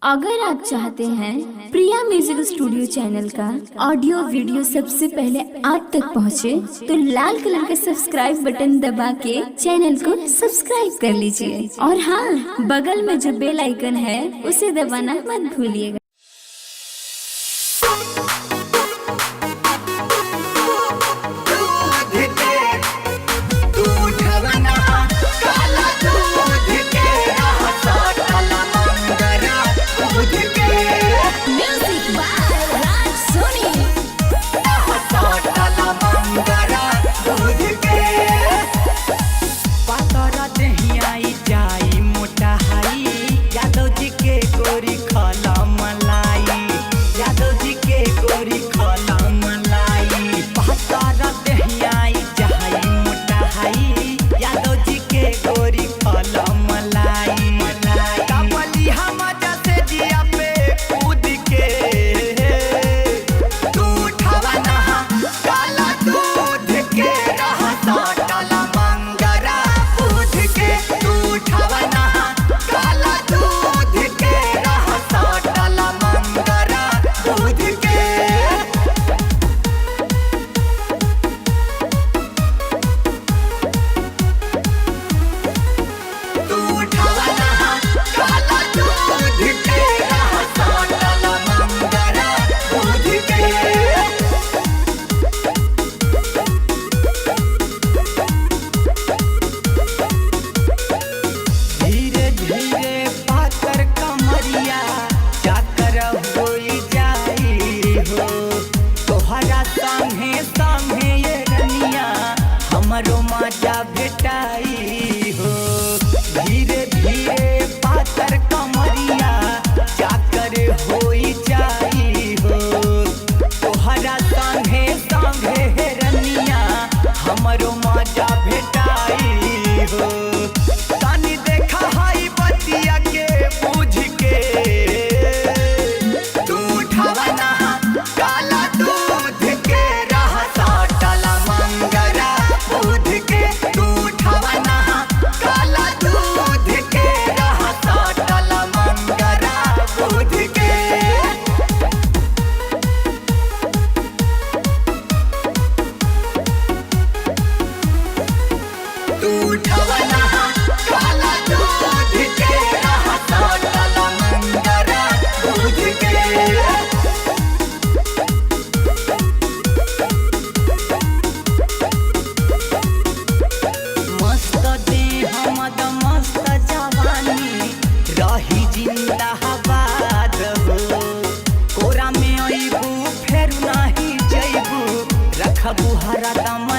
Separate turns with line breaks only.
अगर आप चाहते हैं प्रिया म्यूजिक स्टूडियो चैनल का ऑडियो वीडियो सबसे पहले आप तक पहुंचे, तो लाल कलर का सब्सक्राइब बटन दबा के चैनल को सब्सक्राइब कर लीजिए और हाँ, बगल में जो बेल आइकन है उसे दबाना मत भूलिएगा।
हमरो माजा भेटाई हो, धीरे धीरे पातर कमरिया जाकर होई जाई हो। तोहरा संगे संगे हेरनिया हमरो माजा भेटाई हो। तानी देखा हाई बतिया के बुझ के तू उठावा ना काला दूध के रहा साटला मंगरा जिंदाबाद हो। कोरा में अइबू फेर नहीं जइबू, रखबू हरदम